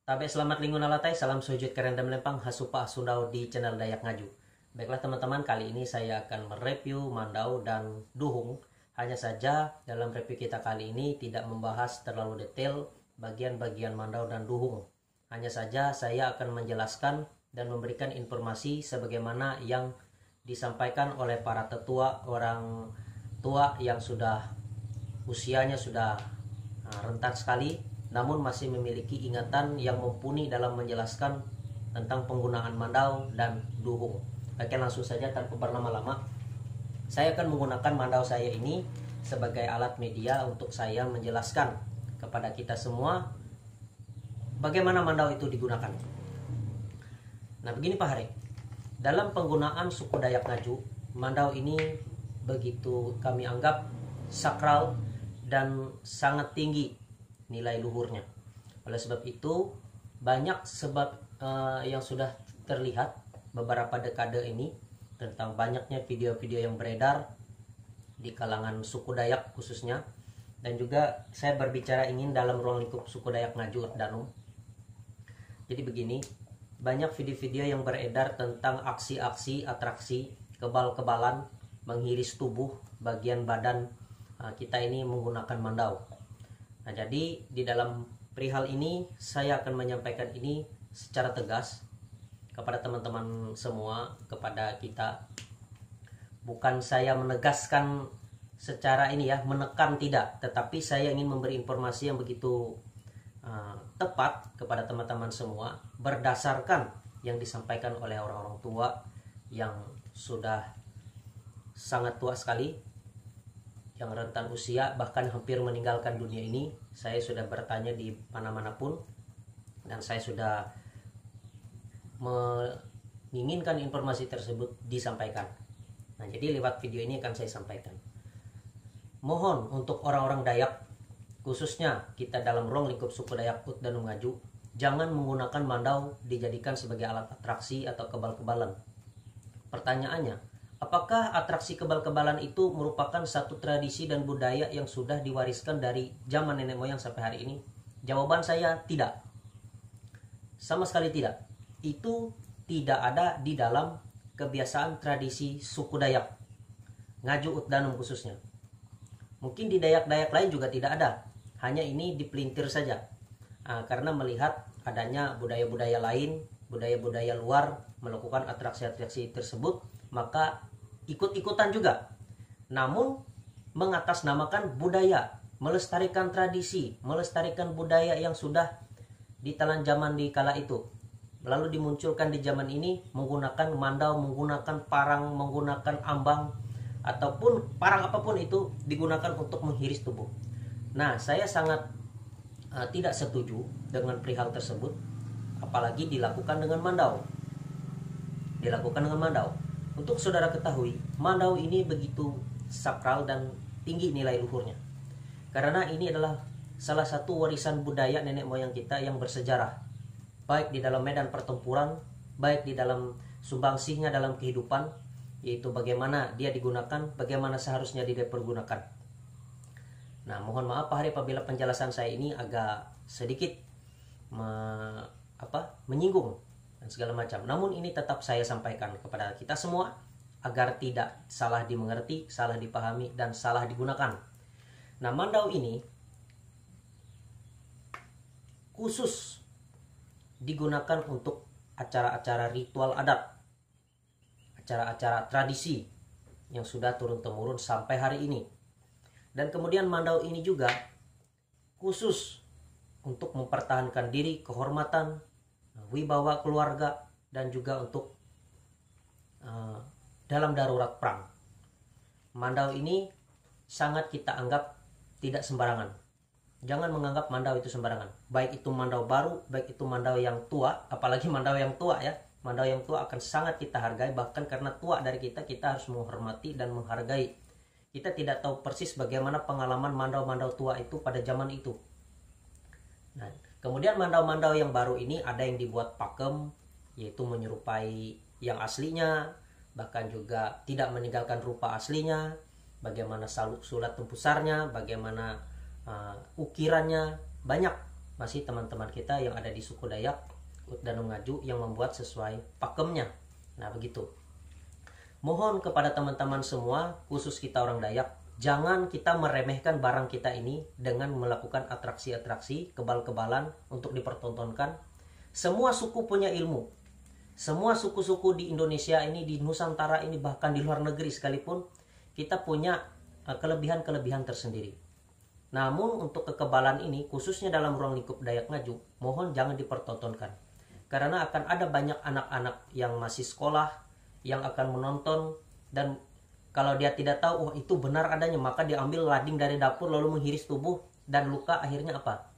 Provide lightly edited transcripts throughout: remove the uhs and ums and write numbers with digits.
Tabe selamat lingkungan alatai, salam sujud keren dan melempang hasupa sundau di channel Dayak Ngaju. Baiklah teman-teman, kali ini saya akan mereview Mandau dan Duhung. Hanya saja dalam review kita kali ini tidak membahas terlalu detail bagian-bagian Mandau dan Duhung. Hanya saja saya akan menjelaskan dan memberikan informasi sebagaimana yang disampaikan oleh para tetua, orang tua yang sudah usianya sudah rentan sekali, namun masih memiliki ingatan yang mumpuni dalam menjelaskan tentang penggunaan Mandau dan Duhung. Oke, langsung saja tanpa berlama-lama, saya akan menggunakan Mandau saya ini sebagai alat media untuk saya menjelaskan kepada kita semua bagaimana Mandau itu digunakan. Nah, begini Pak Hari, dalam penggunaan suku Dayak Ngaju, Mandau ini begitu kami anggap sakral dan sangat tinggi nilai luhurnya. Oleh sebab itu, banyak sebab yang sudah terlihat beberapa dekade ini tentang banyaknya video-video yang beredar di kalangan suku Dayak khususnya, dan juga saya berbicara ingin dalam ruang lingkup suku Dayak Ngaju Danum. Jadi begini, banyak video-video yang beredar tentang aksi-aksi atraksi kebal-kebalan menghiris tubuh bagian badan kita ini menggunakan Mandau. Nah, jadi di dalam perihal ini saya akan menyampaikan ini secara tegas kepada teman-teman semua, kepada kita. Bukan saya menegaskan secara ini ya, menekan, tidak, tetapi saya ingin memberi informasi yang begitu tepat kepada teman-teman semua berdasarkan yang disampaikan oleh orang-orang tua yang sudah sangat tua sekali, yang rentan usia, bahkan hampir meninggalkan dunia ini. Saya sudah bertanya di mana-mana pun, dan saya sudah menginginkan informasi tersebut disampaikan. Nah, jadi lewat video ini akan saya sampaikan. Mohon untuk orang-orang Dayak, khususnya kita dalam ruang lingkup suku Dayak Ut dan Ngaju, jangan menggunakan Mandau dijadikan sebagai alat atraksi atau kebal-kebalan. Pertanyaannya, apakah atraksi kebal-kebalan itu merupakan satu tradisi dan budaya yang sudah diwariskan dari zaman nenek moyang sampai hari ini? Jawaban saya tidak. Sama sekali tidak. Itu tidak ada di dalam kebiasaan tradisi suku Dayak Ngaju Ut Danum khususnya. Mungkin di Dayak-Dayak lain juga tidak ada. Hanya ini dipelintir saja. Karena melihat adanya budaya-budaya lain, budaya-budaya luar melakukan atraksi-atraksi tersebut, maka ikut-ikutan juga. Namun mengatasnamakan budaya, melestarikan tradisi, melestarikan budaya yang sudah ditelan zaman di kala itu, lalu dimunculkan di zaman ini menggunakan Mandau, menggunakan parang, menggunakan ambang, ataupun parang apapun itu digunakan untuk menghiris tubuh. Nah, saya sangat tidak setuju dengan perihal tersebut, apalagi dilakukan dengan Mandau. Untuk saudara ketahui, Mandau ini begitu sakral dan tinggi nilai luhurnya. Karena ini adalah salah satu warisan budaya nenek moyang kita yang bersejarah. Baik di dalam medan pertempuran, baik di dalam sumbangsihnya dalam kehidupan, yaitu bagaimana dia digunakan, bagaimana seharusnya dia dipergunakan. Nah, mohon maaf Pak Hari apabila penjelasan saya ini agak sedikit menyinggung dan segala macam. Namun ini tetap saya sampaikan kepada kita semua agar tidak salah dimengerti, salah dipahami, dan salah digunakan. Nah, Mandau ini khusus digunakan untuk acara-acara ritual adat, acara-acara tradisi yang sudah turun-temurun sampai hari ini. Dan kemudian Mandau ini juga khusus untuk mempertahankan diri, kehormatan, wibawa keluarga, dan juga untuk dalam darurat perang. Mandau ini sangat kita anggap tidak sembarangan. Jangan menganggap Mandau itu sembarangan. Baik itu Mandau baru, baik itu Mandau yang tua, apalagi Mandau yang tua ya. Mandau yang tua akan sangat kita hargai, bahkan karena tua dari kita harus menghormati dan menghargai. Kita tidak tahu persis bagaimana pengalaman Mandau-Mandau tua itu pada zaman itu. Nah, kemudian Mandau-Mandau yang baru ini ada yang dibuat pakem, yaitu menyerupai yang aslinya, bahkan juga tidak meninggalkan rupa aslinya, bagaimana sulat tempusarnya, bagaimana ukirannya, banyak masih teman-teman kita yang ada di suku Dayak Ut Danum Ngaju yang membuat sesuai pakemnya. Nah begitu. Mohon kepada teman-teman semua, khusus kita orang Dayak, jangan kita meremehkan barang kita ini dengan melakukan atraksi-atraksi, kebal-kebalan untuk dipertontonkan. Semua suku punya ilmu. Semua suku-suku di Indonesia ini, di Nusantara ini, bahkan di luar negeri sekalipun, kita punya kelebihan-kelebihan tersendiri. Namun untuk kekebalan ini, khususnya dalam ruang lingkup Dayak Ngaju, mohon jangan dipertontonkan. Karena akan ada banyak anak-anak yang masih sekolah, yang akan menonton, dan kalau dia tidak tahu, oh itu benar adanya, maka diambil lading dari dapur lalu menghiris tubuh dan luka, akhirnya apa?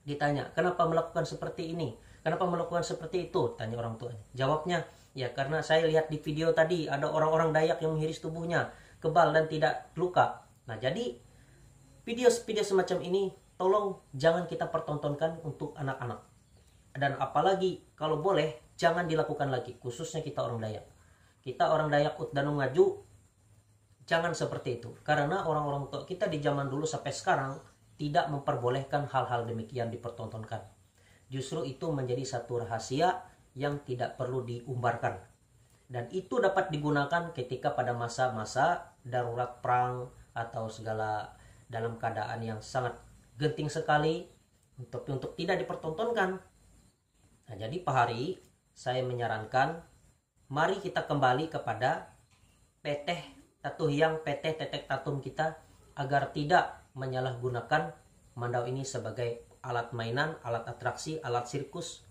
Ditanya, kenapa melakukan seperti ini? Kenapa melakukan seperti itu? Tanya orang tuanya. Jawabnya, ya karena saya lihat di video tadi ada orang-orang Dayak yang menghiris tubuhnya kebal dan tidak luka. Nah jadi video-video semacam ini tolong jangan kita pertontonkan untuk anak-anak. Dan apalagi kalau boleh jangan dilakukan lagi, khususnya kita orang Dayak. Kita orang Dayak Ut Danum Ngaju jangan seperti itu. Karena orang-orang tua kita di zaman dulu sampai sekarang tidak memperbolehkan hal-hal demikian dipertontonkan. Justru itu menjadi satu rahasia yang tidak perlu diumbarkan. Dan itu dapat digunakan ketika pada masa-masa darurat perang atau segala dalam keadaan yang sangat genting sekali untuk tidak dipertontonkan. Nah, jadi Pak Hari, saya menyarankan mari kita kembali kepada peteh tatuhyang, peteh tetek tatum kita agar tidak menyalahgunakan mandau ini sebagai alat mainan, alat atraksi, alat sirkus.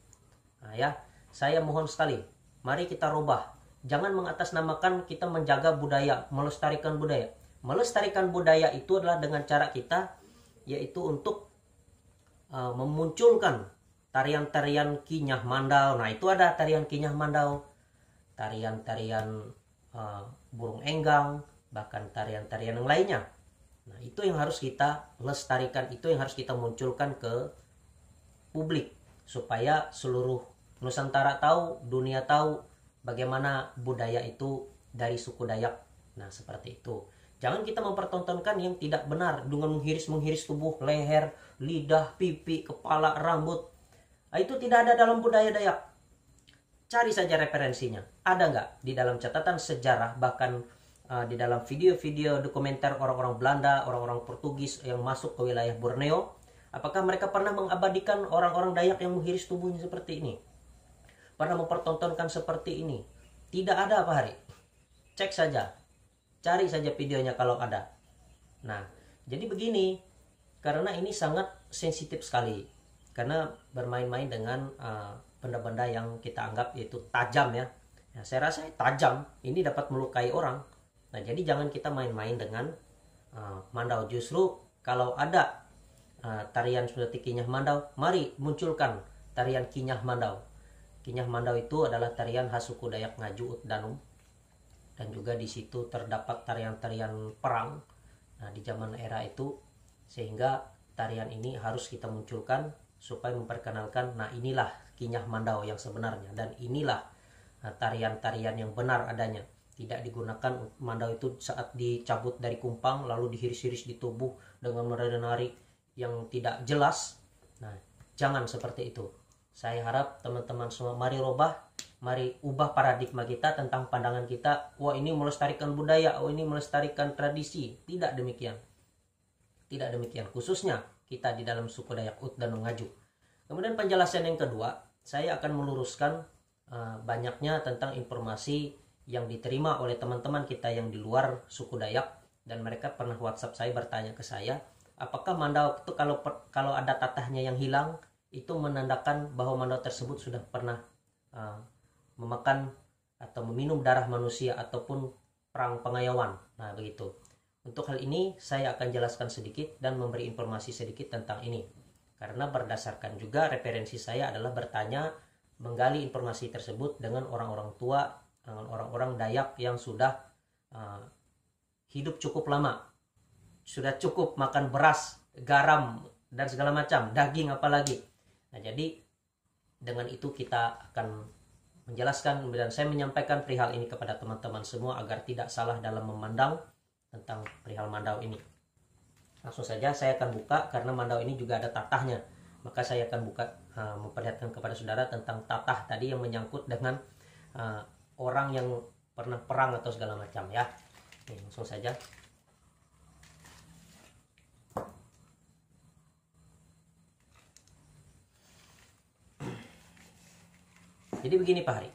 Nah ya, saya mohon sekali, mari kita rubah. Jangan mengatasnamakan kita menjaga budaya, melestarikan budaya. Melestarikan budaya itu adalah dengan cara kita, yaitu untuk memunculkan tarian-tarian Kinyah Mandau. Nah itu ada tarian Kinyah Mandau, tarian-tarian burung enggang, bahkan tarian-tarian yang lainnya. Nah itu yang harus kita lestarikan, itu yang harus kita munculkan ke publik, supaya seluruh Nusantara tahu, dunia tahu bagaimana budaya itu dari suku Dayak. Nah seperti itu. Jangan kita mempertontonkan yang tidak benar dengan menghiris tubuh, leher, lidah, pipi, kepala, rambut. Nah, itu tidak ada dalam budaya Dayak. Cari saja referensinya. Ada nggak di dalam catatan sejarah, bahkan di dalam video-video dokumenter orang-orang Belanda, orang-orang Portugis yang masuk ke wilayah Borneo, apakah mereka pernah mengabadikan orang-orang Dayak yang menghiris tubuhnya seperti ini? Pernah mempertontonkan seperti ini? Tidak ada, Pak Hari. Cek saja. Cari saja videonya kalau ada. Nah, jadi begini, karena ini sangat sensitif sekali. Karena bermain-main dengan benda-benda yang kita anggap yaitu tajam ya. Nah, saya rasa tajam ini dapat melukai orang. Nah jadi jangan kita main-main dengan mandau. Justru kalau ada tarian seperti Kinyah Mandau, mari munculkan tarian Kinyah Mandau. Kinyah Mandau itu adalah tarian khas suku Dayak Ngaju Ut Danum, dan juga di situ terdapat tarian-tarian perang. Nah di zaman era itu, sehingga tarian ini harus kita munculkan supaya memperkenalkan, nah inilah Kinyah Mandau yang sebenarnya, dan inilah tarian-tarian yang benar adanya. Tidak digunakan mandau itu saat dicabut dari kumpang lalu dihiris-hiris di tubuh dengan menari-nari yang tidak jelas. Nah jangan seperti itu. Saya harap teman-teman semua mari ubah paradigma kita tentang pandangan kita, wah ini melestarikan budaya, wah ini melestarikan tradisi. Tidak demikian. Tidak demikian, khususnya kita di dalam suku Dayak Ut Danum Ngaju. Kemudian penjelasan yang kedua, saya akan meluruskan banyaknya tentang informasi yang diterima oleh teman-teman kita yang di luar suku Dayak, dan mereka pernah WhatsApp saya bertanya ke saya, apakah mandau itu kalau ada tatahnya yang hilang itu menandakan bahwa mandau tersebut sudah pernah memakan atau meminum darah manusia ataupun perang pengayauan. Nah begitu. Untuk hal ini saya akan jelaskan sedikit dan memberi informasi sedikit tentang ini, karena berdasarkan juga referensi saya adalah bertanya, menggali informasi tersebut dengan orang-orang tua, dengan orang-orang Dayak yang sudah hidup cukup lama, sudah cukup makan beras, garam, dan segala macam, daging apalagi. Nah jadi dengan itu kita akan menjelaskan dan saya menyampaikan perihal ini kepada teman-teman semua agar tidak salah dalam memandang tentang perihal mandau ini. Langsung saja saya akan buka, karena mandau ini juga ada tatahnya. maka saya akan memperlihatkan kepada saudara tentang tatah tadi yang menyangkut dengan orang yang pernah perang atau segala macam ya. Nih, langsung saja. Jadi begini Pak Hari.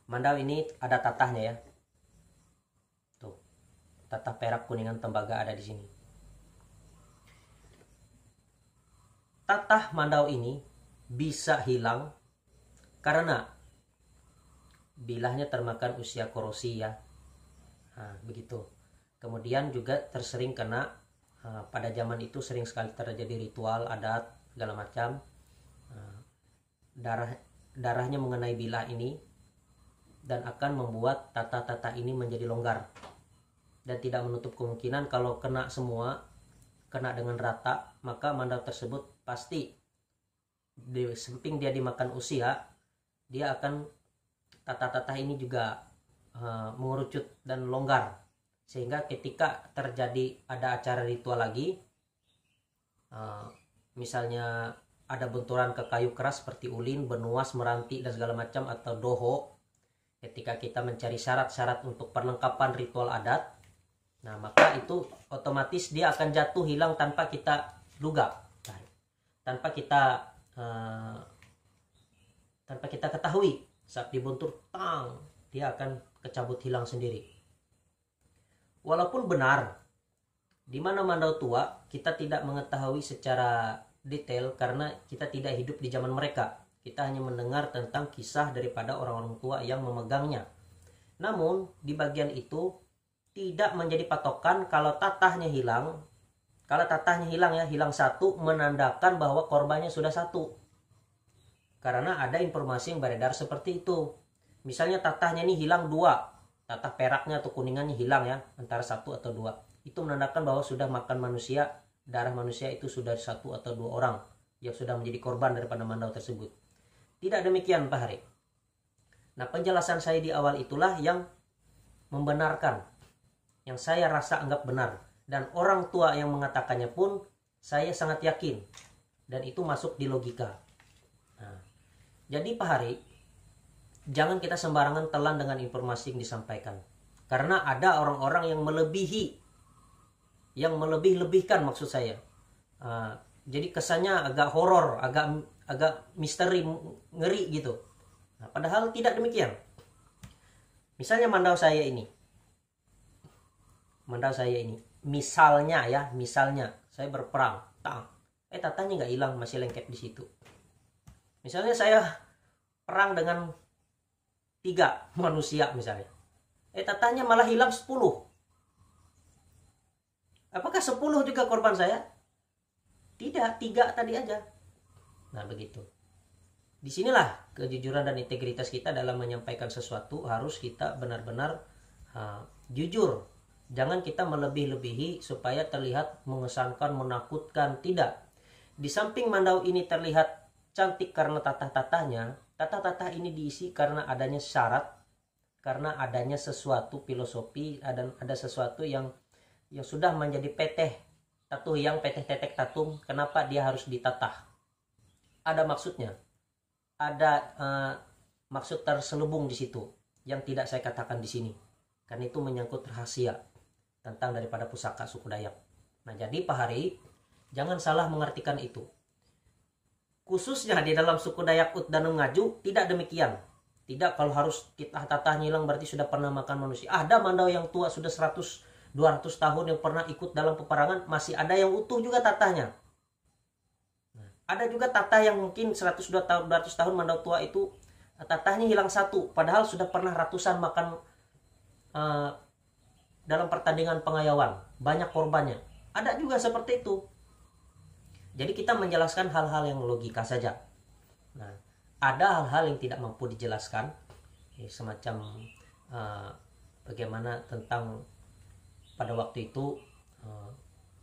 Mandau ini ada tatahnya ya. Tuh. Tatah perak kuningan tembaga ada di sini. Tatah mandau ini bisa hilang karena bilahnya termakan usia korosi ya. Nah, begitu. Kemudian juga tersering kena pada zaman itu sering sekali terjadi ritual adat segala macam. Darahnya mengenai bilah ini dan akan membuat tatah-tatah ini menjadi longgar, dan tidak menutup kemungkinan kalau kena semua, kena dengan rata, maka mandau tersebut pasti di samping dia dimakan usia, dia akan tatah-tatah ini juga mengerucut dan longgar, sehingga ketika terjadi ada acara ritual lagi, misalnya ada benturan ke kayu keras seperti ulin, benuas, meranti dan segala macam, atau doho, ketika kita mencari syarat-syarat untuk perlengkapan ritual adat, nah maka itu otomatis dia akan jatuh hilang tanpa kita duga, tanpa kita ketahui. Saat dibuntur, tang, dia akan kecabut hilang sendiri. Walaupun benar di mana mandau tua kita tidak mengetahui secara detail karena kita tidak hidup di zaman mereka. Kita hanya mendengar tentang kisah daripada orang-orang tua yang memegangnya. Namun di bagian itu tidak menjadi patokan kalau tatahnya hilang. Kalau tatahnya hilang ya, hilang satu, menandakan bahwa korbannya sudah satu. Karena ada informasi yang beredar seperti itu. Misalnya tatahnya ini hilang dua, tatah peraknya atau kuningannya hilang ya, antara satu atau dua. Itu menandakan bahwa sudah makan manusia, darah manusia itu sudah satu atau dua orang yang sudah menjadi korban daripada mandau tersebut. Tidak demikian Pak Hari. Nah, penjelasan saya di awal itulah yang membenarkan, yang saya rasa anggap benar, dan orang tua yang mengatakannya pun saya sangat yakin, dan itu masuk di logika. Nah, jadi Pak Hari, jangan kita sembarangan telan dengan informasi yang disampaikan, karena ada orang-orang yang melebih-lebihkan maksud saya. Jadi kesannya agak horor, agak misteri, ngeri gitu. Nah, padahal tidak demikian. Misalnya mandau saya ini, misalnya saya berperang, tatahnya nggak hilang, masih lengket di situ. Misalnya saya perang dengan 3 manusia misalnya, tatahnya malah hilang 10. Apakah 10 juga korban saya? Tidak, 3 tadi aja. Nah begitu. Disinilah kejujuran dan integritas kita dalam menyampaikan sesuatu, harus kita benar-benar jujur. Jangan kita melebih-lebihi supaya terlihat mengesankan, menakutkan. Tidak. Di samping mandau ini terlihat cantik karena tatah-tatahnya, tatah-tatah ini diisi karena adanya syarat, karena adanya sesuatu filosofi, ada sesuatu yang sudah menjadi peteh tatuh, yang peteh tetek tatung. Kenapa dia harus ditatah? Ada maksudnya, ada maksud terselubung di situ yang tidak saya katakan di sini, karena itu menyangkut rahasia tentang daripada pusaka suku Dayak. Nah jadi Pak Hari, jangan salah mengartikan itu. Khususnya di dalam suku Dayak Ut dan Ngaju tidak demikian. Tidak kalau harus kita tatahnya hilang berarti sudah pernah makan manusia. Ada mandau yang tua sudah 100-200 tahun yang pernah ikut dalam peperangan, masih ada yang utuh juga tatahnya. Ada juga tatah yang mungkin 100-200 tahun mandau tua itu tatahnya hilang 1, padahal sudah pernah ratusan makan dalam pertandingan pengayauan, banyak korbannya. Ada juga seperti itu. Jadi kita menjelaskan hal-hal yang logika saja. Nah, ada hal-hal yang tidak mampu dijelaskan, semacam bagaimana tentang pada waktu itu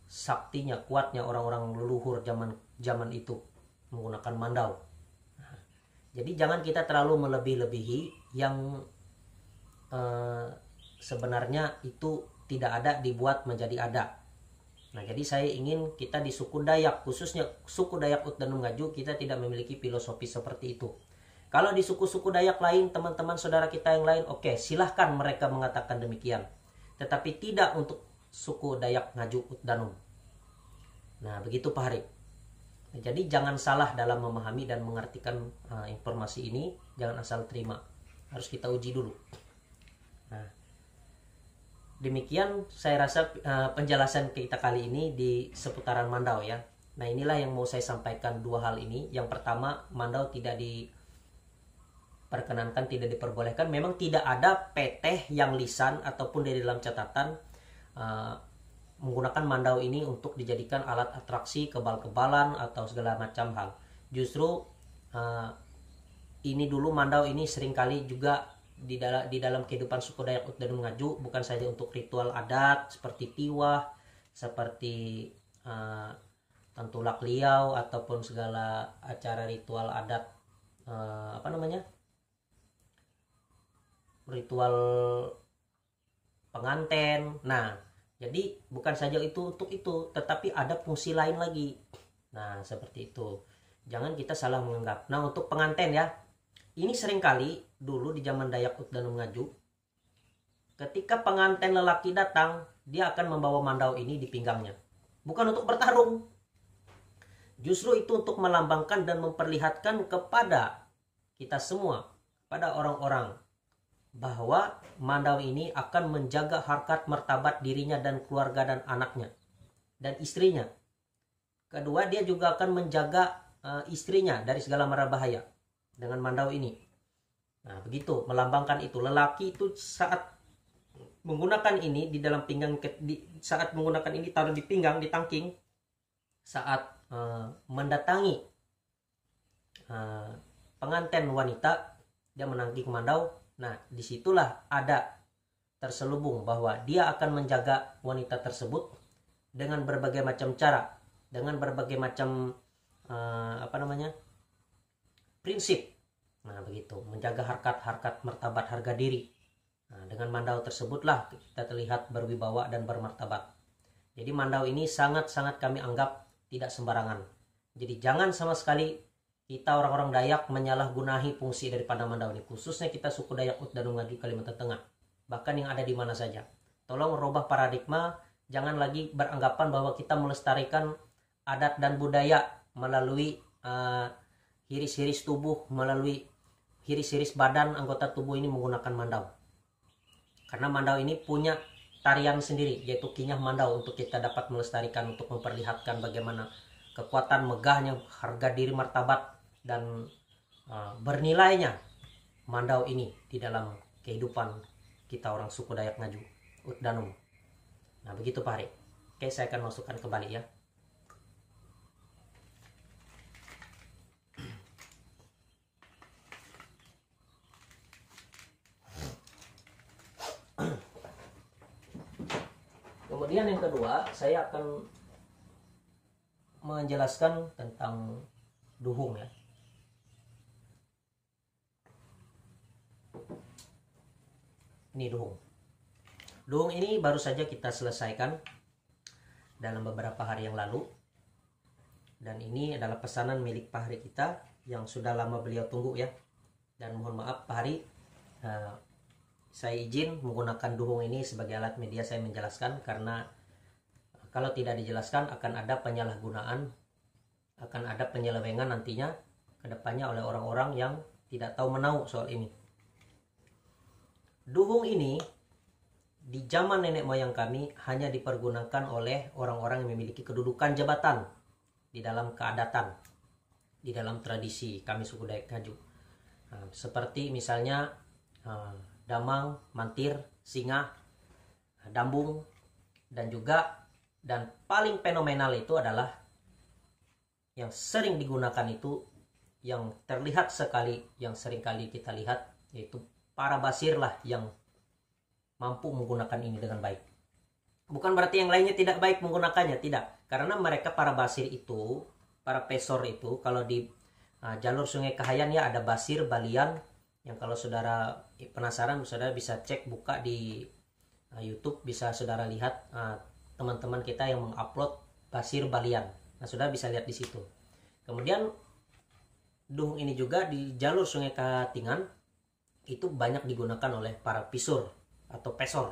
saktinya, kuatnya orang-orang leluhur zaman itu menggunakan mandau. Nah, jadi jangan kita terlalu melebih-lebihi yang sebenarnya itu tidak ada dibuat menjadi ada. Nah, jadi saya ingin kita di suku Dayak, khususnya suku Dayak Utdanum Ngaju, kita tidak memiliki filosofi seperti itu. Kalau di suku-suku Dayak lain, teman-teman saudara kita yang lain, oke, silahkan mereka mengatakan demikian. Tetapi tidak untuk suku Dayak Ngaju Utdanum. Nah, begitu Pak Hari. Nah, jadi jangan salah dalam memahami dan mengartikan informasi ini, jangan asal terima. Harus kita uji dulu. Nah, demikian saya rasa penjelasan kita kali ini di seputaran Mandau ya. Nah, inilah yang mau saya sampaikan, dua hal ini. Yang pertama, Mandau tidak diperkenankan, tidak diperbolehkan. Memang tidak ada PT yang lisan ataupun di dalam catatan menggunakan Mandau ini untuk dijadikan alat atraksi, kebal-kebalan atau segala macam hal. Justru ini dulu Mandau ini seringkali juga di dalam kehidupan suku Dayak Utdanum Ngaju, bukan saja untuk ritual adat seperti tiwah, seperti tantulak liau ataupun segala acara ritual adat ritual penganten. Nah, jadi bukan saja itu untuk itu, tetapi ada fungsi lain lagi. Nah, seperti itu. Jangan kita salah menganggap. Nah, untuk pengantin ya, ini seringkali dulu di zaman Dayak Utdanum Ngaju, ketika pengantin lelaki datang, dia akan membawa Mandau ini di pinggangnya. Bukan untuk bertarung. Justru itu untuk melambangkan dan memperlihatkan kepada kita semua, pada orang-orang, bahwa Mandau ini akan menjaga harkat martabat dirinya dan keluarga dan anaknya dan istrinya. Kedua, dia juga akan menjaga istrinya dari segala mara bahaya dengan Mandau ini. Nah, begitu melambangkan itu. Lelaki itu saat menggunakan ini di dalam pinggang, saat menggunakan ini taruh di pinggang, di tangking, saat mendatangi pengantin wanita, dia menangking Mandau. Nah, disitulah ada terselubung bahwa dia akan menjaga wanita tersebut dengan berbagai macam cara, dengan berbagai macam prinsip. Nah, begitu, menjaga harkat martabat harga diri. Nah, dengan Mandau tersebutlah kita terlihat berwibawa dan bermartabat. Jadi Mandau ini sangat-sangat kami anggap tidak sembarangan. Jadi jangan sama sekali kita orang-orang Dayak menyalahgunahi fungsi daripada Mandau ini, khususnya kita suku Dayak Utdanum Ngaju Kalimantan Tengah, bahkan yang ada di mana saja. Tolong rubah paradigma, jangan lagi beranggapan bahwa kita melestarikan adat dan budaya melalui hiris-hiris tubuh, melalui hiris-hiris badan anggota tubuh ini menggunakan Mandau. Karena Mandau ini punya tarian sendiri, yaitu Kinyah Mandau, untuk kita dapat melestarikan, untuk memperlihatkan bagaimana kekuatan megahnya harga diri martabat dan bernilainya Mandau ini di dalam kehidupan kita orang suku Dayak Ngaju Utdanum. Nah, begitu Pak Hari. Oke, saya akan masukkan kembali ya. Kemudian yang kedua, saya akan menjelaskan tentang duhung ya. Ini duhung. Duhung ini baru saja kita selesaikan dalam beberapa hari yang lalu. Dan ini adalah pesanan milik Pak Hari kita yang sudah lama beliau tunggu ya. Dan mohon maaf Pak Hari, saya izin menggunakan duhung ini sebagai alat media saya menjelaskan, karena kalau tidak dijelaskan akan ada penyalahgunaan, akan ada penyelewengan nantinya ke depannya oleh orang-orang yang tidak tahu menau soal ini. Duhung ini di zaman nenek moyang kami hanya dipergunakan oleh orang-orang yang memiliki kedudukan jabatan di dalam keadatan, di dalam tradisi kami suku Dayak Ngaju. Seperti misalnya damang, mantir, singah, dambung, dan paling fenomenal itu adalah yang sering digunakan itu, yang terlihat sekali, yang sering kali kita lihat, yaitu para basir lah yang mampu menggunakan ini dengan baik. Bukan berarti yang lainnya tidak baik menggunakannya, tidak. Karena mereka para basir itu, para pesor itu, kalau di jalur Sungai Kahayan ya ada basir, balian, yang kalau saudara penasaran, saudara bisa cek, buka di YouTube, bisa saudara lihat teman-teman kita yang mengupload Basir Balian. Nah, sudah bisa lihat di situ. Kemudian duhung ini juga di jalur Sungai Katingan itu banyak digunakan oleh para pisur atau pesor.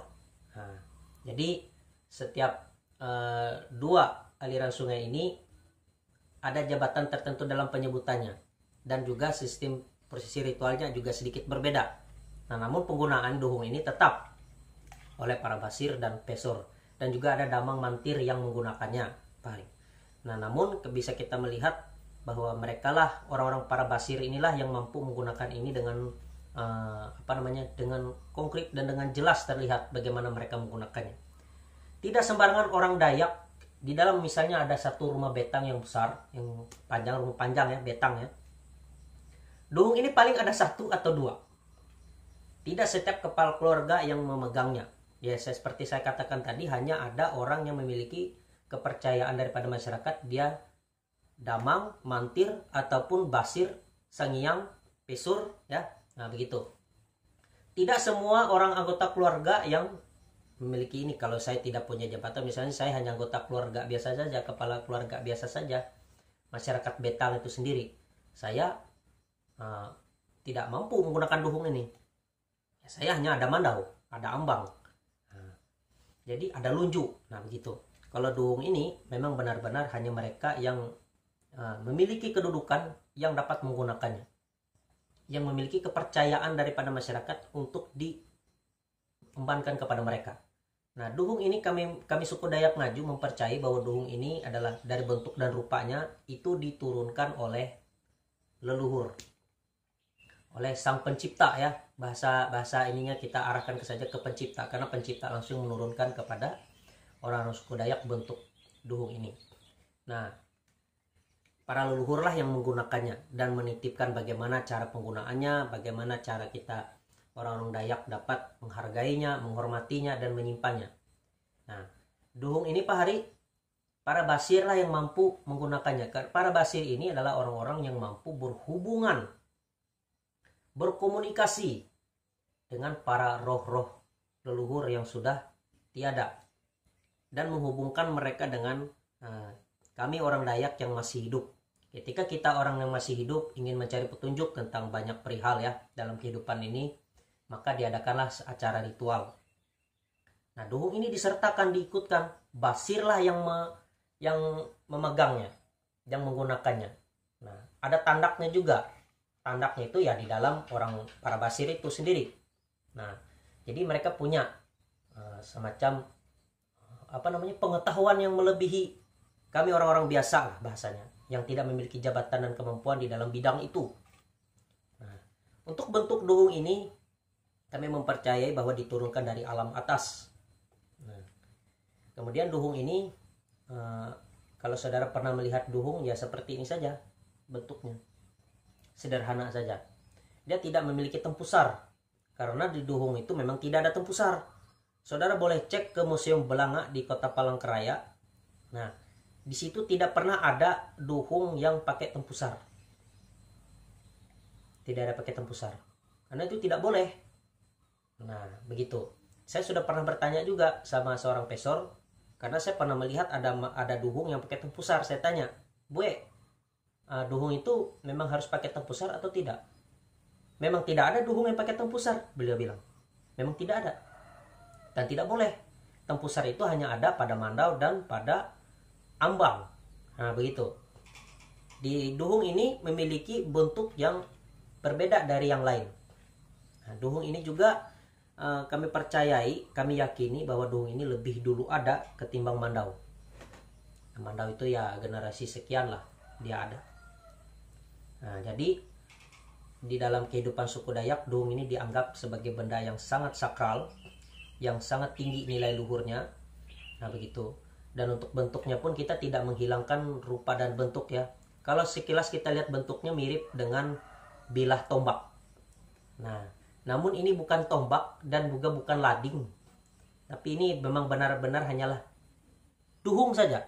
Nah, jadi setiap dua aliran sungai ini ada jabatan tertentu dalam penyebutannya, dan juga sistem prosesi ritualnya juga sedikit berbeda. Nah, namun penggunaan duhung ini tetap oleh para basir dan pesor, dan juga ada damang mantir yang menggunakannya, Pak Hari. Nah, namun bisa kita melihat bahwa mereka lah orang-orang para basir inilah yang mampu menggunakan ini dengan dengan konkret dan dengan jelas terlihat bagaimana mereka menggunakannya. Tidak sembarangan orang Dayak di dalam, misalnya ada satu rumah betang yang besar, yang panjang, rumah panjang ya, betang ya. Duhung ini paling ada satu atau dua. Tidak setiap kepala keluarga yang memegangnya. Ya, seperti saya katakan tadi, hanya ada orang yang memiliki kepercayaan daripada masyarakat, dia damang, mantir, ataupun basir, sangiang, pesur, ya. Nah, begitu. Tidak semua orang anggota keluarga yang memiliki ini. Kalau saya tidak punya jabatan, misalnya saya hanya anggota keluarga biasa saja, kepala keluarga biasa saja, masyarakat betang itu sendiri, saya tidak mampu menggunakan duhung ini. Saya hanya ada mandau, ada ambang, jadi ada lunju. Nah, begitu. Kalau duhung ini memang benar-benar hanya mereka yang memiliki kedudukan yang dapat menggunakannya, yang memiliki kepercayaan daripada masyarakat untuk diembankan kepada mereka. Nah, duhung ini kami suku Dayak Ngaju mempercayai bahwa duhung ini adalah dari bentuk dan rupanya itu diturunkan oleh leluhur, oleh sang pencipta ya. Bahasa ininya kita arahkan saja ke pencipta, karena pencipta langsung menurunkan kepada orang suku Dayak bentuk duhung ini. Nah, para leluhur lah yang menggunakannya dan menitipkan bagaimana cara penggunaannya, bagaimana cara kita orang-orang Dayak dapat menghargainya, menghormatinya, dan menyimpannya. Nah, duhung ini Pak Hari, para basir lah yang mampu menggunakannya. Para basir ini adalah orang-orang yang mampu berhubungan, berkomunikasi dengan para roh-roh leluhur yang sudah tiada, dan menghubungkan mereka dengan kami orang Dayak yang masih hidup. Ketika kita orang yang masih hidup ingin mencari petunjuk tentang banyak perihal ya dalam kehidupan ini, maka diadakanlah acara ritual. Nah, duhung ini disertakan, diikutkan basirlah yang memegangnya, yang menggunakannya. Nah, ada tandaknya juga. Tandaknya itu ya di dalam orang para basir itu sendiri. Nah, jadi mereka punya semacam pengetahuan yang melebihi kami orang-orang biasa lah bahasanya, yang tidak memiliki jabatan dan kemampuan di dalam bidang itu. Nah, untuk bentuk duhung ini kami mempercayai bahwa diturunkan dari alam atas. Nah, kemudian duhung ini kalau saudara pernah melihat duhung ya seperti ini saja bentuknya, sederhana saja. Dia tidak memiliki tempusar, karena di duhung itu memang tidak ada tempusar. Saudara boleh cek ke Museum Belanga di Kota Palangkaraya. Nah, di situ tidak pernah ada duhung yang pakai tempusar. Tidak ada pakai tempusar, karena itu tidak boleh. Nah, begitu. Saya sudah pernah bertanya juga sama seorang pesor, karena saya pernah melihat ada duhung yang pakai tempusar. Saya tanya, "Bue, duhung itu memang harus pakai tempusar atau tidak?" "Memang tidak ada duhung yang pakai tempusar," beliau bilang. "Memang tidak ada. Dan tidak boleh. Tempusar itu hanya ada pada mandau dan pada ambang." Nah, begitu. Di duhung ini memiliki bentuk yang berbeda dari yang lain. Nah, duhung ini juga kami percayai, kami yakini bahwa duhung ini lebih dulu ada ketimbang mandau. Nah, mandau itu ya generasi sekian lah dia ada. Nah, jadi di dalam kehidupan suku Dayak, duhung ini dianggap sebagai benda yang sangat sakral, yang sangat tinggi nilai luhurnya. Nah, begitu. Dan untuk bentuknya pun kita tidak menghilangkan rupa dan bentuk ya. Kalau sekilas kita lihat bentuknya mirip dengan bilah tombak. Nah, namun ini bukan tombak dan juga bukan lading. Tapi ini memang benar-benar hanyalah duhung saja.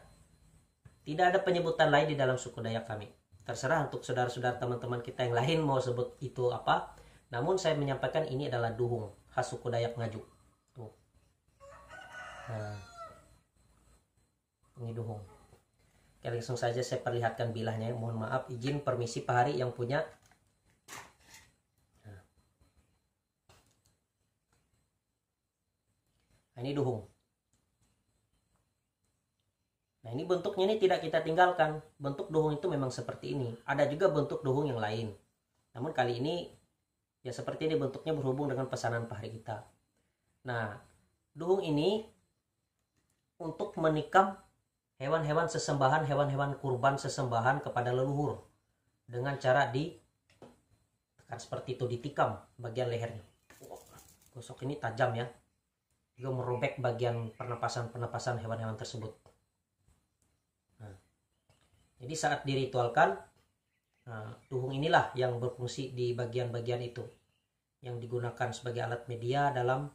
Tidak ada penyebutan lain di dalam suku Dayak kami. Terserah untuk saudara-saudara teman-teman kita yang lain mau sebut itu apa. Namun saya menyampaikan ini adalah duhung khas suku Dayak Ngaju. Tuh. Nah, Ini duhung. Oke, langsung saja saya perlihatkan bilahnya. Mohon maaf, izin permisi Pak Hari yang punya. Nah, ini duhung. Nah, ini bentuknya ini tidak kita tinggalkan. Bentuk duhung itu memang seperti ini. Ada juga bentuk duhung yang lain. Namun kali ini ya seperti ini bentuknya, berhubung dengan pesanan Pak Hari kita. Nah, duhung ini untuk menikam hewan-hewan sesembahan, hewan-hewan kurban sesembahan kepada leluhur dengan cara ditekan seperti itu, ditikam bagian lehernya. Gosok ini tajam ya, juga merobek bagian pernapasan hewan-hewan tersebut. Nah, jadi saat diritualkan, duhung inilah yang berfungsi di bagian-bagian itu, yang digunakan sebagai alat media dalam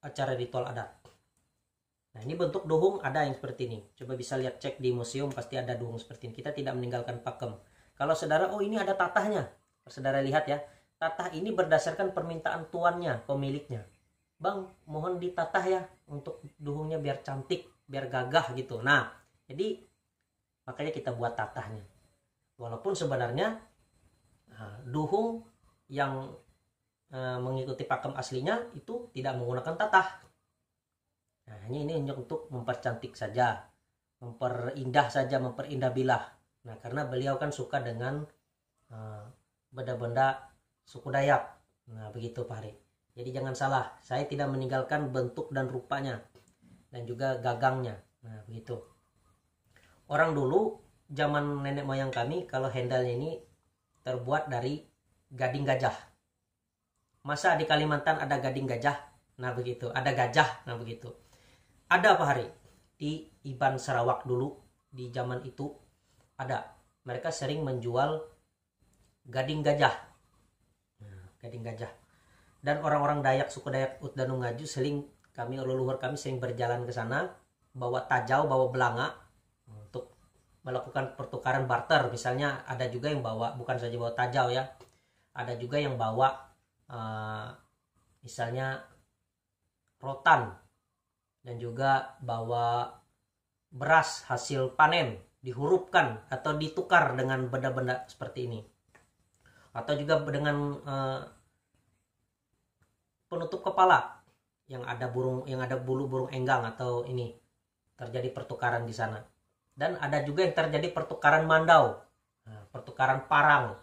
acara ritual adat. Nah, ini bentuk duhung ada yang seperti ini. Coba bisa lihat, cek di museum pasti ada duhung seperti ini. Kita tidak meninggalkan pakem. Kalau saudara, oh ini ada tatahnya. Saudara lihat ya, tatah ini berdasarkan permintaan tuannya, pemiliknya. Bang, mohon ditatah ya untuk duhungnya biar cantik, biar gagah gitu. Nah, jadi makanya kita buat tatahnya. Walaupun sebenarnya duhung yang mengikuti pakem aslinya itu tidak menggunakan tatah. Nah, ini untuk mempercantik saja, memperindah saja, memperindah bilah. Nah, karena beliau kan suka dengan benda-benda suku Dayak. Nah, begitu Pak Hari. Jadi jangan salah, saya tidak meninggalkan bentuk dan rupanya dan juga gagangnya. Nah, begitu. Orang dulu zaman nenek moyang kami, kalau handalnya ini terbuat dari gading gajah. Masa di Kalimantan ada gading gajah? Nah, begitu. Ada gajah. Nah, begitu. Ada Pak Hari di Iban Sarawak dulu, di zaman itu ada. Mereka sering menjual gading gajah. Nah, gading gajah. Dan orang-orang Dayak, suku Dayak Utdanung Ngaju, leluhur kami sering berjalan ke sana, bawa tajau, bawa belanga untuk melakukan pertukaran barter. Misalnya ada juga yang bawa, bukan saja bawa tajau ya, ada juga yang bawa misalnya rotan, dan juga bawa beras hasil panen, dihurupkan atau ditukar dengan benda-benda seperti ini. Atau juga dengan penutup kepala yang ada bulu burung enggang, atau ini terjadi pertukaran di sana. Dan ada juga yang terjadi pertukaran mandau, pertukaran parang.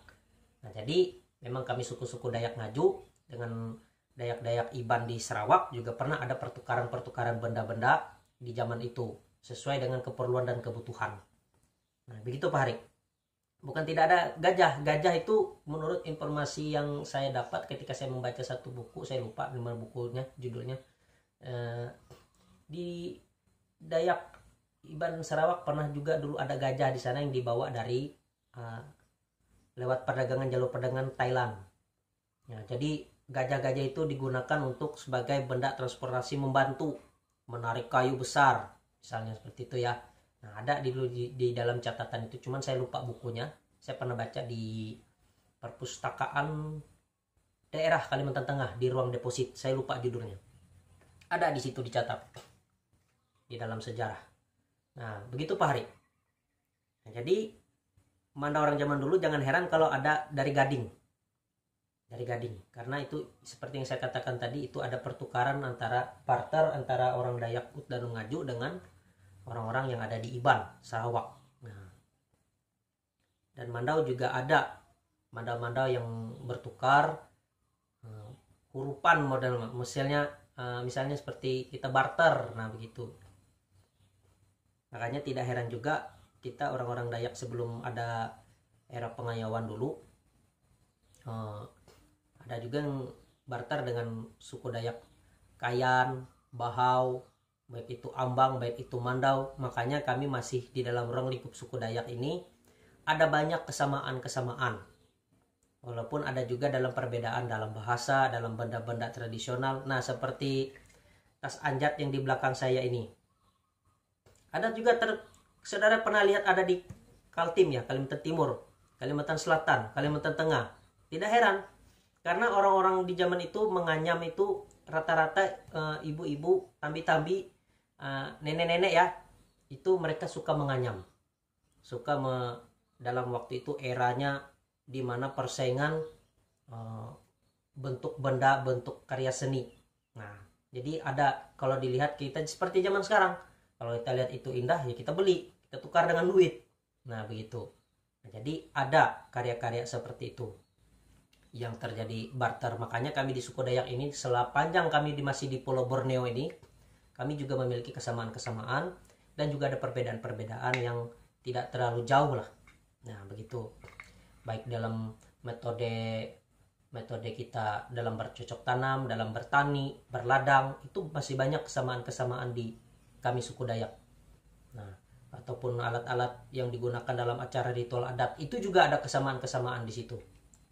Nah, jadi memang kami suku-suku Dayak Ngaju dengan Dayak-Dayak Iban di Sarawak juga pernah ada pertukaran-pertukaran benda-benda di zaman itu sesuai dengan keperluan dan kebutuhan. Nah, begitu Pak Hari. Bukan tidak ada gajah. Gajah itu menurut informasi yang saya dapat ketika saya membaca satu buku, saya lupa nama bukunya, judulnya. Di Dayak Iban Sarawak pernah juga dulu ada gajah di sana yang dibawa dari lewat perdagangan, jalur perdagangan Thailand. Ya, jadi gajah-gajah itu digunakan untuk sebagai benda transportasi, membantu menarik kayu besar, misalnya seperti itu ya. Nah, ada di dalam catatan itu, cuman saya lupa bukunya. Saya pernah baca di perpustakaan daerah Kalimantan Tengah di ruang deposit, saya lupa judulnya. Ada di situ dicatat di dalam sejarah. Nah, begitu Pak Hari. Nah, jadi Mandau orang zaman dulu jangan heran kalau ada dari gading. Dari gading, karena itu seperti yang saya katakan tadi, itu ada pertukaran antara barter antara orang Dayak Utdanung Ngaju dengan orang-orang yang ada di Iban Sarawak. Nah, dan Mandau juga ada mandau-mandau yang bertukar hurupan model, misalnya seperti kita barter. Nah, begitu. Makanya tidak heran juga kita orang-orang Dayak sebelum ada era pengayauan dulu, ada juga yang barter dengan suku Dayak Kayan, Bahau, baik itu Ambang, baik itu Mandau. Makanya kami masih di dalam ruang lingkup suku Dayak ini ada banyak kesamaan-kesamaan. Walaupun ada juga dalam perbedaan dalam bahasa, dalam benda-benda tradisional. Nah, seperti tas anjat yang di belakang saya ini. Ada juga saudara pernah lihat ada di Kaltim ya, Kalimantan Timur, Kalimantan Selatan, Kalimantan Tengah. Tidak heran, karena orang-orang di zaman itu menganyam itu rata-rata ibu-ibu, tambi-tambi nenek-nenek ya, itu mereka suka menganyam, suka dalam waktu itu eranya di mana persaingan bentuk benda, bentuk karya seni. Nah, jadi ada, kalau dilihat kita seperti zaman sekarang, kalau kita lihat itu indah ya kita beli, kita tukar dengan duit. Nah begitu. Nah, jadi ada karya-karya seperti itu yang terjadi barter. Makanya kami di suku Dayak ini, sepanjang kami masih di Pulau Borneo ini, kami juga memiliki kesamaan-kesamaan dan juga ada perbedaan-perbedaan yang tidak terlalu jauh lah. Nah begitu, baik dalam metode kita dalam bercocok tanam, dalam bertani, berladang, itu masih banyak kesamaan-kesamaan di kami suku Dayak. Nah, ataupun alat-alat yang digunakan dalam acara ritual adat, itu juga ada kesamaan-kesamaan di situ.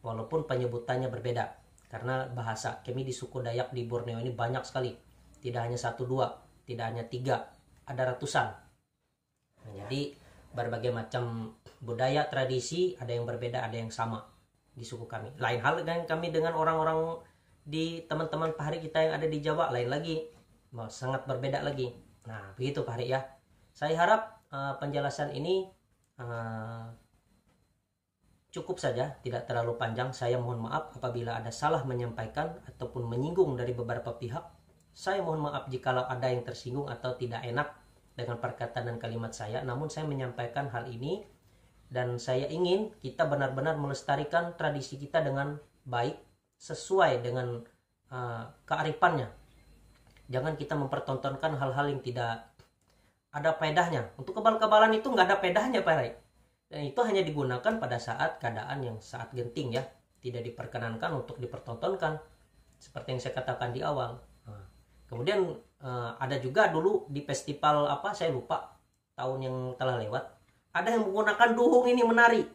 Walaupun penyebutannya berbeda, karena bahasa kami di suku Dayak di Borneo ini banyak sekali. Tidak hanya 1, 2, tidak hanya 3, ada ratusan. Nah, jadi berbagai macam budaya, tradisi, ada yang berbeda, ada yang sama di suku kami. Lain hal dengan kami dengan orang-orang di teman-teman Pak Hari kita yang ada di Jawa, lain lagi, sangat berbeda lagi. Nah begitu Pak Hari ya. Saya harap penjelasan ini cukup saja, tidak terlalu panjang. Saya mohon maaf apabila ada salah menyampaikan ataupun menyinggung dari beberapa pihak. Saya mohon maaf jikalau ada yang tersinggung atau tidak enak dengan perkataan dan kalimat saya. Namun saya menyampaikan hal ini dan saya ingin kita benar-benar melestarikan tradisi kita dengan baik, sesuai dengan kearifannya. Jangan kita mempertontonkan hal-hal yang tidak ada faedahnya. Untuk kebal-kebalan itu nggak ada faedahnya Pak Rai. Dan itu hanya digunakan pada saat keadaan yang saat genting ya. Tidak diperkenankan untuk dipertontonkan. Seperti yang saya katakan di awal. Kemudian ada juga dulu di festival apa, saya lupa tahun yang telah lewat. Ada yang menggunakan duhung ini menari.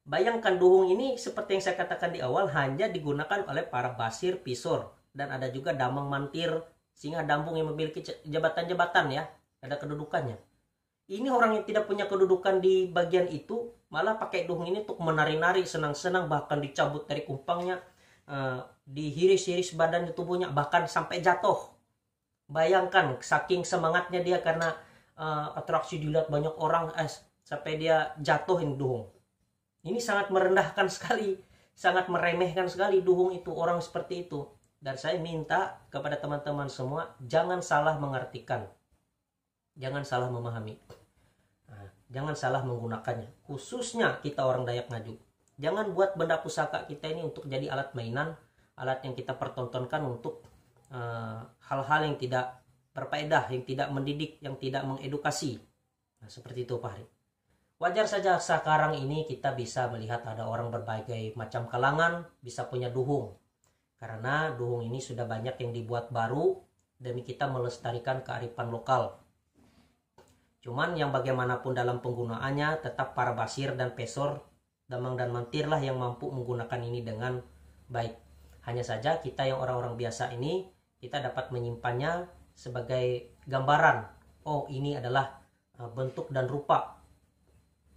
Bayangkan duhung ini seperti yang saya katakan di awal hanya digunakan oleh para basir, pisor. Dan ada juga damang mantir, singa dambung yang memiliki jabatan-jabatan ya. Ada kedudukannya. Ini orang yang tidak punya kedudukan di bagian itu malah pakai duhung ini untuk menari-nari, senang-senang, bahkan dicabut dari kumpangnya, dihiris-hiris badan tubuhnya, bahkan sampai jatuh. Bayangkan saking semangatnya dia karena atraksi dilihat banyak orang, sampai dia jatuhin duhung. Ini sangat merendahkan sekali, sangat meremehkan sekali duhung itu, orang seperti itu. Dan saya minta kepada teman-teman semua, jangan salah mengartikan, jangan salah memahami, jangan salah menggunakannya. Khususnya kita orang Dayak Ngaju, jangan buat benda pusaka kita ini untuk jadi alat mainan, alat yang kita pertontonkan untuk hal-hal yang tidak berfaedah, yang tidak mendidik, yang tidak mengedukasi. Nah, seperti itu Pak Hari. Wajar saja sekarang ini kita bisa melihat ada orang berbagai macam kalangan bisa punya duhung. Karena duhung ini sudah banyak yang dibuat baru demi kita melestarikan kearifan lokal. Cuman yang bagaimanapun dalam penggunaannya tetap para basir dan pesor, damang dan mantir lah yang mampu menggunakan ini dengan baik. Hanya saja kita yang orang-orang biasa ini, kita dapat menyimpannya sebagai gambaran. Oh, ini adalah bentuk dan rupa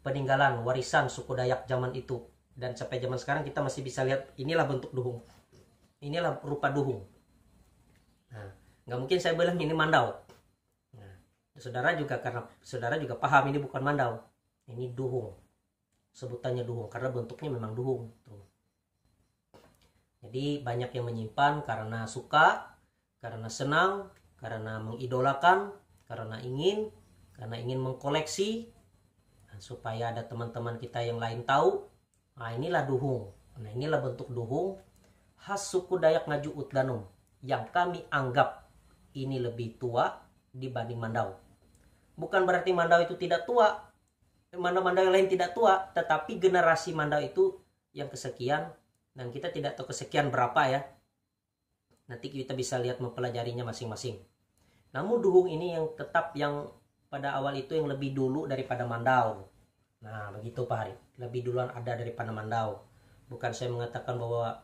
peninggalan warisan suku Dayak zaman itu. Dan sampai zaman sekarang kita masih bisa lihat, inilah bentuk duhung, inilah rupa duhung. Nah, nggak mungkin saya bilang ini mandau. Nah, saudara juga, karena saudara juga paham ini bukan mandau, ini duhung. Sebutannya duhung karena bentuknya memang duhung. Tuh. Jadi banyak yang menyimpan karena suka, karena senang, karena mengidolakan, karena ingin mengkoleksi, supaya ada teman-teman kita yang lain tahu. Nah, inilah duhung. Nah, inilah bentuk duhung khas suku Dayak Ngaju Utdanum yang kami anggap ini lebih tua dibanding mandau. Bukan berarti mandau itu tidak tua, mandau-mandau yang lain tidak tua, tetapi generasi mandau itu yang kesekian, dan kita tidak tahu kesekian berapa ya. Nanti kita bisa lihat mempelajarinya masing-masing. Namun duhung ini yang tetap yang pada awal itu yang lebih dulu daripada mandau. Nah begitu Pak Hari, lebih duluan ada daripada mandau. Bukan saya mengatakan bahwa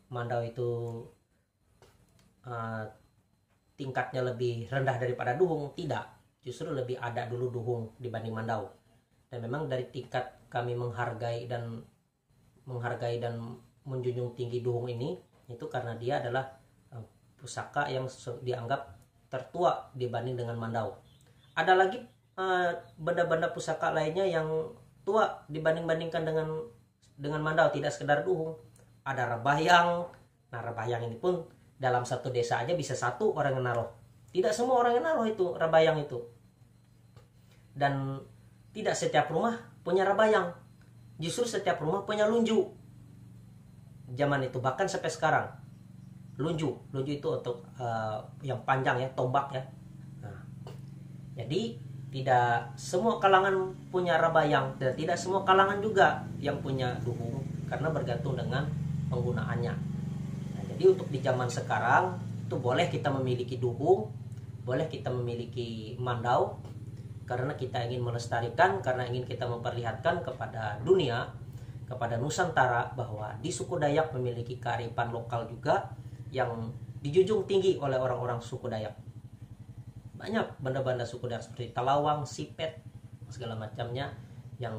mandau itu tingkatnya lebih rendah daripada duhung, tidak. Justru lebih ada dulu duhung dibanding mandau. Dan memang dari tingkat kami menghargai dan menjunjung tinggi duhung ini, itu karena dia adalah pusaka yang dianggap tertua dibanding dengan Mandau. Ada lagi benda-benda pusaka lainnya yang tua dibanding-bandingkan dengan Mandau, tidak sekedar Duhung. Ada Rebayang. Nah, Rebayang ini pun dalam satu desa aja bisa satu orang yang naruh. Tidak semua orang yang naruh itu Rebayang itu. Dan tidak setiap rumah punya Rebayang. Justru setiap rumah punya lunju. Zaman itu bahkan sampai sekarang. Lunju itu untuk yang panjang ya, tombak ya. Nah, jadi tidak semua kalangan punya Rebayang dan tidak semua kalangan juga yang punya Duhung, karena bergantung dengan penggunaannya. Nah, jadi untuk di zaman sekarang itu boleh kita memiliki Duhung, boleh kita memiliki Mandau, karena kita ingin melestarikan, karena ingin kita memperlihatkan kepada dunia, kepada Nusantara, bahwa di suku Dayak memiliki kearifan lokal juga yang dijunjung tinggi oleh orang-orang suku Dayak. Banyak benda-benda suku Dayak seperti Talawang, Sipet, segala macamnya yang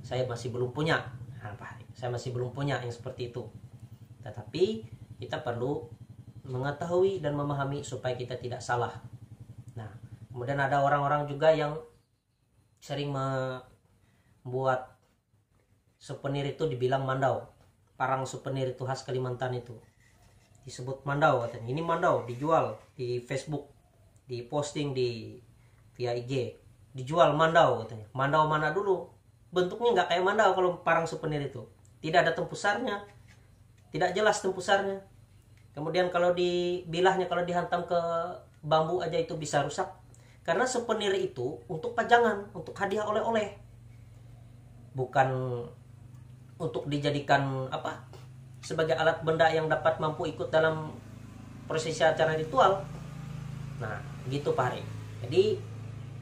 saya masih belum punya. Saya masih belum punya yang seperti itu. Tetapi kita perlu mengetahui dan memahami supaya kita tidak salah. Nah, kemudian ada orang-orang juga yang sering membuat souvenir itu dibilang Mandau. Parang souvenir itu khas Kalimantan itu disebut Mandau katanya. Ini Mandau dijual di Facebook, di posting via IG, dijual Mandau katanya. Mandau mana dulu? Bentuknya nggak kayak Mandau kalau parang souvenir itu. Tidak ada tempusarnya, tidak jelas tempusarnya. Kemudian kalau dibilahnya, kalau dihantam ke bambu aja itu bisa rusak. Karena souvenir itu untuk pajangan, untuk hadiah oleh-oleh, bukan untuk dijadikan sebagai alat benda yang dapat mampu ikut dalam prosesi acara ritual. Nah, gitu Pak Hari. Jadi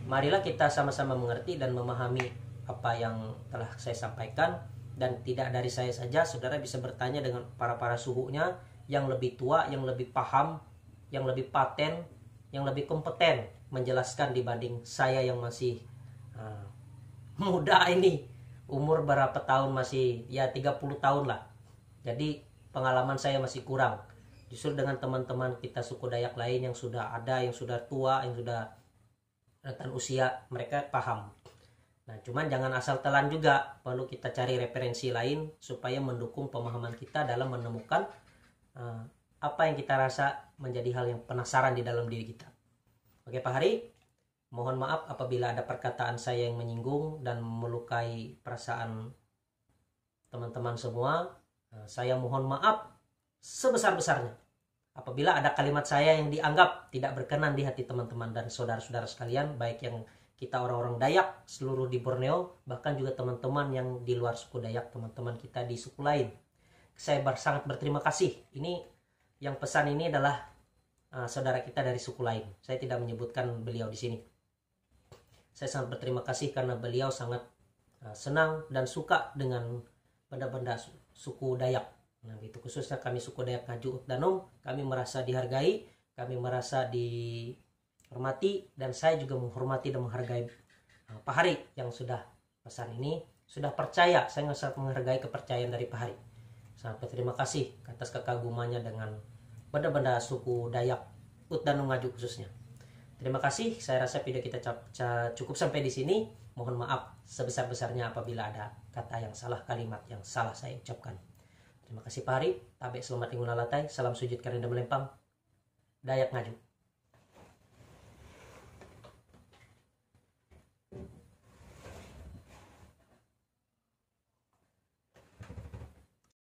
marilah kita sama-sama mengerti dan memahami apa yang telah saya sampaikan. Dan tidak dari saya saja, saudara bisa bertanya dengan para suhunya yang lebih tua, yang lebih paham, yang lebih paten, yang lebih kompeten menjelaskan dibanding saya yang masih muda ini. Umur berapa tahun, masih ya 30 tahun lah. Jadi pengalaman saya masih kurang. Justru dengan teman-teman kita suku Dayak lain yang sudah ada, yang sudah tua, yang sudah rentan usia, mereka paham. Nah, cuman jangan asal telan juga. Perlu kita cari referensi lain supaya mendukung pemahaman kita dalam menemukan apa yang kita rasa menjadi hal yang penasaran di dalam diri kita. Oke Pak Hari, mohon maaf apabila ada perkataan saya yang menyinggung dan melukai perasaan teman-teman semua. Saya mohon maaf sebesar-besarnya apabila ada kalimat saya yang dianggap tidak berkenan di hati teman-teman dan saudara-saudara sekalian, baik yang kita orang-orang Dayak seluruh di Borneo, bahkan juga teman-teman yang di luar suku Dayak, teman-teman kita di suku lain. Saya sangat berterima kasih. Ini yang pesan ini adalah saudara kita dari suku lain. Saya tidak menyebutkan beliau di sini. Saya sangat berterima kasih karena beliau sangat senang dan suka dengan benda-benda suku Dayak. Nah, itu khususnya kami suku Dayak Ngaju Utdanum, kami merasa dihargai, kami merasa dihormati, dan saya juga menghormati dan menghargai Pak Hari yang sudah pesan ini, sudah percaya. Saya sangat menghargai kepercayaan dari Pak Hari. Sangat berterima kasih atas kekagumannya dengan benda-benda suku Dayak Utdanum Ngaju khususnya. Terima kasih. Saya rasa video kita cukup sampai di sini. Mohon maaf sebesar-besarnya apabila ada kata yang salah, kalimat yang salah saya ucapkan. Terima kasih Pak Hari. Tabe selamat inguna latai. Salam sujud karenda melempang. Dayak Ngaju.